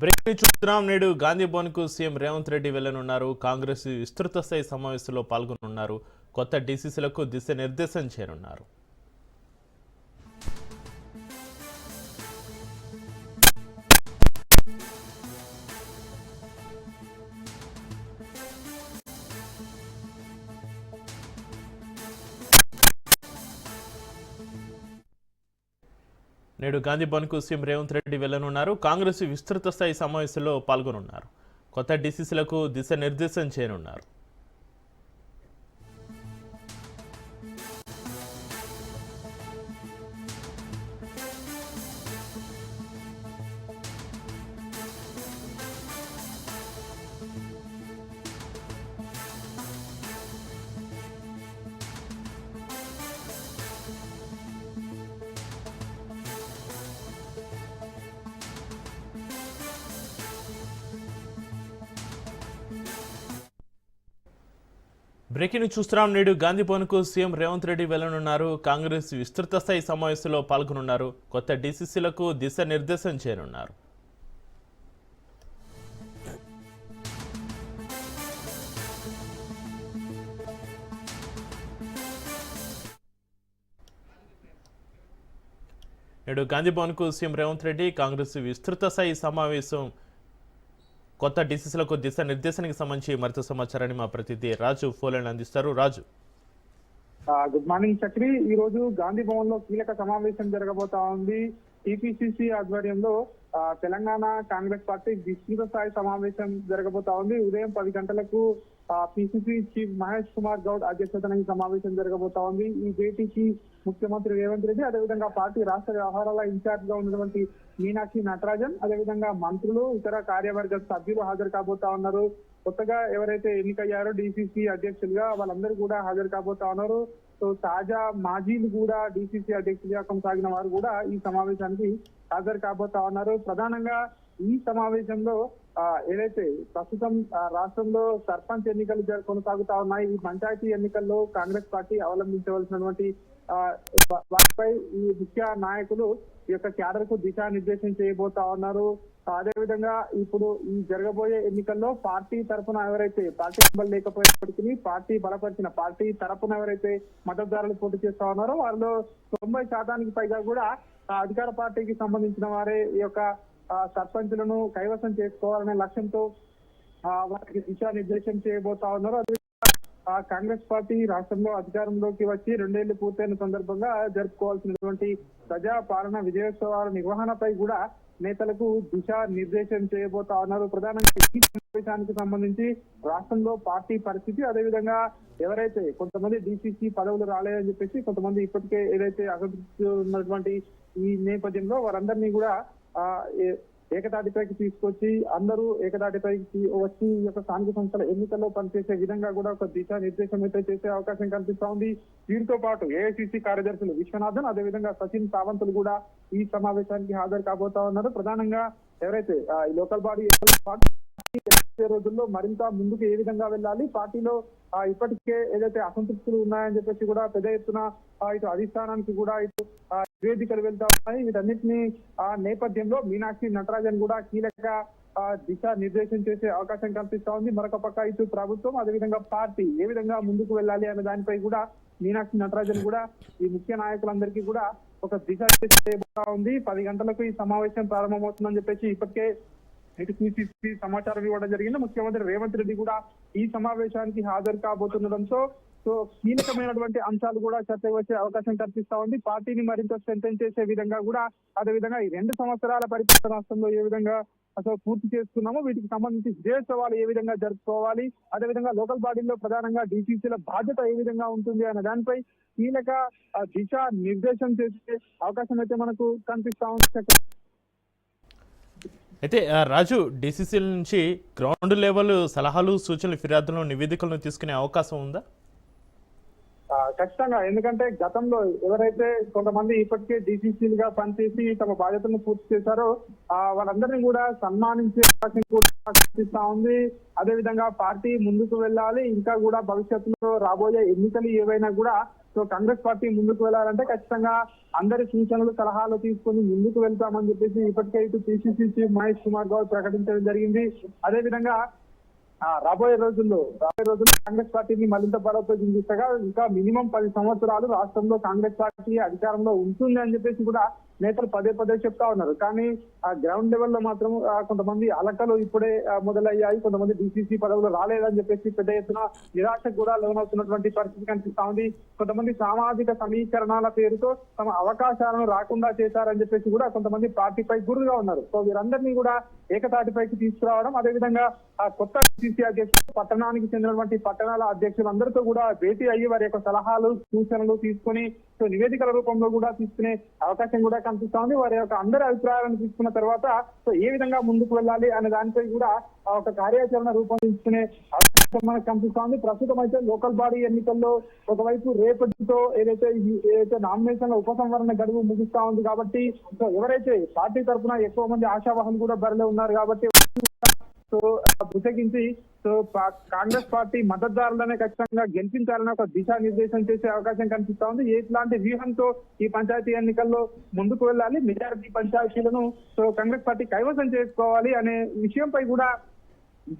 Breaking చూస్తున్నాం. నేడు Gandhi భవన్కు CM Revanth Reddy వెళ్లనున్నారు. Congress విస్తృత స్థాయి సమావేశంలో పాల్గొనున్నారు. కొత్త డీసీసీలకు దిశానిర్దేశం చేయనున్నారు. నేడు గాంధీ భవన్కు సీఎం రేవంత్ రెడ్డి వెళ్లనున్నారు. కాంగ్రెస్ విస్తృత స్థాయి సమావేశంలో పాల్గొనున్నారు. కొత్త డీసీసీలకు దిశానిర్దేశం చేయనున్నారు. బ్రేకింగ్ చూస్తున్నాం. నేడు గాంధీ భవన్కు సీఎం రేవంత్ రెడ్డి వెళ్లనున్నారు. కాంగ్రెస్ విస్తృత స్థాయి సమావేశంలో పాల్గొనున్నారు. కొత్త డీసీసీలకు దిశానిర్దేశం చేయనున్నారు. నేడు గాంధీ భవన్కు సీఎం రేవంత్ రెడ్డి కాంగ్రెస్ విస్తృత స్థాయి సమావేశం కొత్త డీసీసీలకు దిశానిర్దేశానికి సంబంధించి మరింత సమాచారాన్ని మా ప్రతినిధి రాజు ఫోన్ అందిస్తారు. రాజు, గుడ్ మార్నింగ్ చక్రి. ఈ రోజు గాంధీ భవన్ లో కీలక సమావేశం జరగబోతా ఉంది. టీపీసీసీ ఆధ్వర్యంలో తెలంగాణ కాంగ్రెస్ పార్టీ విస్తృత స్థాయి సమావేశం జరగబోతా ఉంది. ఉదయం 10 గంటలకు పిసిసి చీఫ్ మహేష్ కుమార్ గౌడ్ అధ్యక్షతన ఈ సమావేశం జరగబోతా ఉంది. ఈ భేటీకి ముఖ్యమంత్రి రేవంత్ రెడ్డి, అదేవిధంగా పార్టీ రాష్ట్ర వ్యవహారాల ఇన్ఛార్జ్ గా ఉన్నటువంటి మీనాక్షి నటరాజన్, అదేవిధంగా మంత్రులు, ఇతర కార్యవర్గ సభ్యులు హాజరు కాబోతా ఉన్నారు. కొత్తగా ఎవరైతే ఎన్నికయ్యారో డీసీసీ అధ్యక్షులుగా వాళ్ళందరూ కూడా హాజరు కాబోతా ఉన్నారు. సో తాజా మాజీలు కూడా డీసీసీ అధ్యక్షులుగా కొనసాగిన వారు కూడా ఈ సమావేశానికి హాజరు కాబోతా ఉన్నారు. ప్రధానంగా ఈ సమావేశంలో ఏదైతే ప్రస్తుతం రాష్ట్రంలో సర్పంచ్ ఎన్నికలు కొనసాగుతా ఉన్నాయి, ఈ పంచాయతీ ఎన్నికల్లో కాంగ్రెస్ పార్టీ అవలంబించవలసినటువంటి వాటిపై ఈ ముఖ్య నాయకులు ఈ యొక్క క్యాడర్ కు దిశానిర్దేశం చేయబోతా ఉన్నారు. అదేవిధంగా ఇప్పుడు ఈ జరగబోయే ఎన్నికల్లో పార్టీ తరఫున ఎవరైతే పార్టీ మెంబర్లు లేకపోయినప్పటికీ పార్టీ బలపరిచిన పార్టీ తరఫున ఎవరైతే మద్దతుదారులు పోటీ చేస్తా ఉన్నారో వారిలో 90% పైగా కూడా అధికార పార్టీకి సంబంధించిన వారే ఈ యొక్క సర్పంచులను కైవసం చేసుకోవాలనే లక్ష్యంతో వారికి దిశానిర్దేశం చేయబోతా ఉన్నారు. కాంగ్రెస్ పార్టీ రాష్ట్రంలో అధికారంలోకి వచ్చి 2 ఏళ్లు పూర్తయిన సందర్భంగా జరుపుకోవాల్సినటువంటి ప్రజా పాలన విజయోత్సవాల నిర్వహణపై కూడా నేతలకు దిశానిర్దేశం చేయబోతా ఉన్నారు. ప్రధానంగా ఈ సమావేశానికి సంబంధించి రాష్ట్రంలో పార్టీ పరిస్థితి, అదేవిధంగా ఎవరైతే కొంతమంది డీసీసీ పదవులు రాలేదని చెప్పేసి కొంతమంది ఇప్పటికే ఏదైతే అసంతృప్తి ఉన్నటువంటి ఈ నేపథ్యంలో వారందరినీ కూడా ఏకతాటిపైకి తీసుకొచ్చి అందరూ ఏకతాటిపైకి వచ్చి ఈ యొక్క స్థానిక సంస్థల ఎన్నికల్లో పనిచేసే విధంగా కూడా ఒక దిశానిర్దేశం అయితే చేసే అవకాశం కనిపిస్తా ఉంది. వీరితో పాటు ఏఐసీసీ కార్యదర్శులు విశ్వనాథన్, అదేవిధంగా సచిన్ సావంతులు కూడా ఈ సమావేశానికి హాజరు కాబోతా ఉన్నారు. ప్రధానంగా ఎవరైతే ఈ లోకల్ బాడీ రోజుల్లో మరింత ముందుకు ఏ విధంగా వెళ్ళాలి, పార్టీలో ఇప్పటికే ఏదైతే అసంతృప్తులు ఉన్నాయని చెప్పేసి కూడా పెద్ద ఎత్తున ఇటు అధిష్టానానికి కూడా ఇటు నివేదికలు వెళ్తా ఉన్నాయి. వీటన్నిటిని నేపథ్యంలో మీనాక్షి నటరాజన్ కూడా కీలక దిశా నిర్దేశం చేసే అవకాశం కనిపిస్తా ఉంది. మరొక పక్క ఇటు ప్రభుత్వం, అదేవిధంగా పార్టీ ఏ విధంగా ముందుకు వెళ్ళాలి అనే దానిపై కూడా మీనాక్షి నటరాజన్ కూడా ఈ ముఖ్య నాయకులందరికీ కూడా ఒక దిశ చేయబోతా ఉంది. 10 గంటలకు ఈ సమావేశం ప్రారంభమవుతుందని చెప్పేసి ఇప్పటికే ఇటు పిసిసి సమాచారం ఇవ్వడం జరిగింది. ముఖ్యమంత్రి రేవంత్ రెడ్డి కూడా ఈ సమావేశానికి హాజరు కాబోతుండడంతో కీలకమైనటువంటి అంశాలు కూడా చర్చకు వచ్చే అవకాశం కనిపిస్తా ఉంది. పార్టీని మరింత స్ట్రెంథెన్ చేసే విధంగా కూడా, అదేవిధంగా ఈ 2 సంవత్సరాల పరిపాలన రాష్ట్రంలో ఏ విధంగా అసలు పూర్తి చేసుకున్నామో వీటికి సంబంధించి విజయోత్సవాలు ఏ విధంగా జరుపుకోవాలి, అదేవిధంగా లోకల్ బాడీల్లో ప్రధానంగా డీసీసీల బాధ్యత ఏ విధంగా ఉంటుంది అనే దానిపై కీలక దిశా నిర్దేశం చేసే అవకాశం అయితే మనకు కనిపిస్తా ఉంది. అయితే రాజు, డీసీసీల నుంచి గ్రౌండ్ లెవెల్ సలహాలు, సూచనలు, ఫిర్యాదులను, నివేదికలను తీసుకునే అవకాశం ఉందా? ఖచ్చితంగా. ఎందుకంటే గతంలో ఎవరైతే కొంతమంది ఇప్పటికే డీసీసీలుగా పనిచేసి తమ బాధ్యతలను పూర్తి చేశారో వాళ్ళందరినీ కూడా సన్మానించే అవకాశం కూడా కనిపిస్తా ఉంది. అదేవిధంగా పార్టీ ముందుకు వెళ్ళాలి, ఇంకా కూడా భవిష్యత్తులో రాబోయే ఎన్నికలు ఏవైనా కూడా సో కాంగ్రెస్ పార్టీ ముందుకు వెళ్ళాలంటే ఖచ్చితంగా అందరి సూచనలు సలహాలు తీసుకొని ముందుకు వెళ్తామని చెప్పేసి ఇప్పటికే ఇటు పిసిసి చీఫ్ మహేష్ కుమార్ గౌడ్ ప్రకటించడం జరిగింది. అదేవిధంగా రాబోయే రోజుల్లో కాంగ్రెస్ పార్టీని మరింత బలోపేతం చేస్తగా ఇంకా మినిమం 10 సంవత్సరాలు రాష్ట్రంలో కాంగ్రెస్ పార్టీ అధికారంలో ఉంటుంది అని చెప్పేసి కూడా నేతలు పదే చెప్తా ఉన్నారు. కానీ ఆ గ్రౌండ్ లెవెల్లో మాత్రం కొంతమంది అలకలు ఇప్పుడే మొదలయ్యాయి. కొంతమంది డిసిసి పదవులు రాలేదని చెప్పేసి పెద్ద ఎత్తున నిరాశకు కూడా లోనవుతున్నటువంటి పరిస్థితి కనిపిస్తా ఉంది. కొంతమంది సామాజిక సమీకరణాల పేరుతో తమ అవకాశాలను రాకుండా చేశారని చెప్పేసి కూడా కొంతమంది పార్టీపై గురుగా ఉన్నారు. సో వీరందరినీ కూడా ఏకతాటిపైకి తీసుకురావడం, అదేవిధంగా ఆ కొత్త డిసిసి అధ్యక్షులు పట్టణానికి చెందినటువంటి పట్టణాల అధ్యక్షులందరితో కూడా భేటీ అయ్యి వారి యొక్క సలహాలు సూచనలు తీసుకుని సో నివేదికల రూపంలో కూడా తీసుకునే అవకాశం కూడా కనిపిస్తా ఉంది. వారి యొక్క అందరి అభిప్రాయాలను తీసుకున్న తర్వాత సో ఏ విధంగా ముందుకు వెళ్ళాలి అనే దానిపై కూడా ఒక కార్యాచరణ రూపొందించుకునే అవకాశం మనకు కనిపిస్తా ఉంది. ప్రస్తుతం అయితే లోకల్ బాడీ ఎన్నికల్లో ఒకవైపు రేపటితో ఏదైతే నామినేషన్ల ఉపసంహరణ గడువు ముగిస్తా ఉంది కాబట్టి సో ఎవరైతే పార్టీ తరఫున ఎక్కువ మంది ఆశావాహులు కూడా బరిలో ఉన్నారు కాబట్టి సో బుసగించి సో కాంగ్రెస్ పార్టీ మద్దతుదారులనే ఖచ్చితంగా గెలిపించాలని ఒక దిశానిర్దేశం చేసే అవకాశం కనిపిస్తా ఉంది. ఎట్లాంటి వ్యూహంతో ఈ పంచాయతీ ఎన్నికల్లో ముందుకు వెళ్ళాలి, మెజారిటీ పంచాయతీలను సో కాంగ్రెస్ పార్టీ కైవసం చేసుకోవాలి అనే విషయంపై కూడా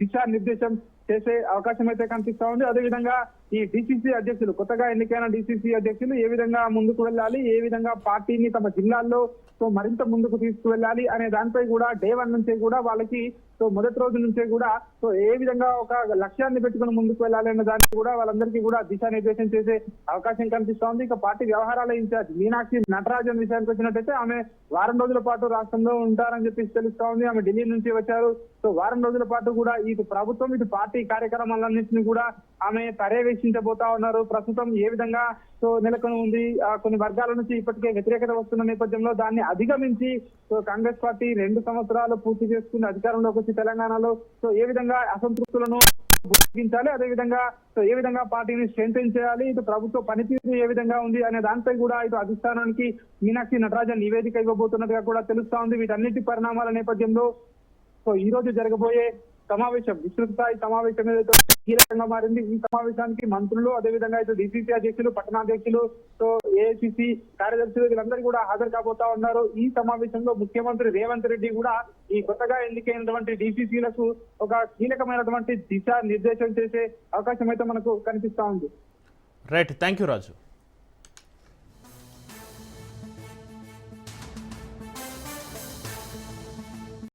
దిశానిర్దేశం చేసే అవకాశం అయితే కనిపిస్తా ఉంది. అదేవిధంగా ఈ డిసిసి అధ్యక్షులు, కొత్తగా ఎన్నికైన డిసిసి అధ్యక్షులు ఏ విధంగా ముందుకు వెళ్ళాలి, ఏ విధంగా పార్టీని తమ జిల్లాల్లో సో మరింత ముందుకు తీసుకువెళ్ళాలి అనే దానిపై కూడా డే 1 నుంచే కూడా వాళ్ళకి సో మొదటి రోజు నుంచే కూడా సో ఏ విధంగా ఒక లక్ష్యాన్ని పెట్టుకుని ముందుకు వెళ్ళాలి అనే దానికి కూడా వాళ్ళందరికీ కూడా దిశానిర్దేశం చేసే అవకాశం కనిపిస్తా ఉంది. ఇక పార్టీ వ్యవహారాల ఇన్ఛార్జ్ మీనాక్షి నటరాజన్ విషయానికి వచ్చినట్టయితే ఆమె వారం రోజుల పాటు రాష్ట్రంలో ఉంటారని చెప్పేసి తెలుస్తా ఉంది. ఆమె ఢిల్లీ నుంచి వచ్చారు. సో వారం రోజుల పాటు కూడా ఇటు ప్రభుత్వం ఇటు పార్టీ కార్యక్రమాలన్నింటినీ కూడా ఆమె పర్యవేక్షించబోతా ఉన్నారు. ప్రస్తుతం ఏ విధంగా సో నెలకొని ఉంది, కొన్ని వర్గాల నుంచి ఇప్పటికే వ్యతిరేకత వస్తున్న నేపథ్యంలో దాన్ని అధిగమించి సో కాంగ్రెస్ పార్టీ 2 సంవత్సరాలు పూర్తి చేసుకుని అధికారంలోకి వచ్చి తెలంగాణలో సో ఏ విధంగా అసంతృప్తులను బుద్ధించాలి, అదేవిధంగా సో ఏ విధంగా పార్టీని స్ట్రెంథెన్ చేయాలి, ఇటు ప్రభుత్వ పనితీరు ఏ విధంగా ఉంది అనే దానిపై కూడా ఇటు అధిష్టానానికి మీనాక్షి నటరాజన్ నివేదిక ఇవ్వబోతున్నట్టుగా కూడా తెలుస్తా ఉంది. వీటన్నిటి పరిణామాల నేపథ్యంలో సో ఈ రోజు జరగబోయే సమావేశం, విస్తృత స్థాయి సమావేశం ఏదైతే కీలకంగా మారింది. ఈ సమావేశానికి మంత్రులు, అదేవిధంగా ఇటు డిసిసి అధ్యక్షులు, పట్టణాధ్యక్షులు, సో ఏఐసిసి కార్యదర్శులు వీళ్ళందరూ కూడా హాజరు కాబోతా ఉన్నారు. ఈ సమావేశంలో ముఖ్యమంత్రి రేవంత్ రెడ్డి కూడా ఈ కొత్తగా ఎన్నికైనటువంటి డిసిసిలకు ఒక కీలకమైనటువంటి దిశా నిర్దేశం చేసే అవకాశం అయితే మనకు కనిపిస్తా ఉంది. Right, thank you Raju.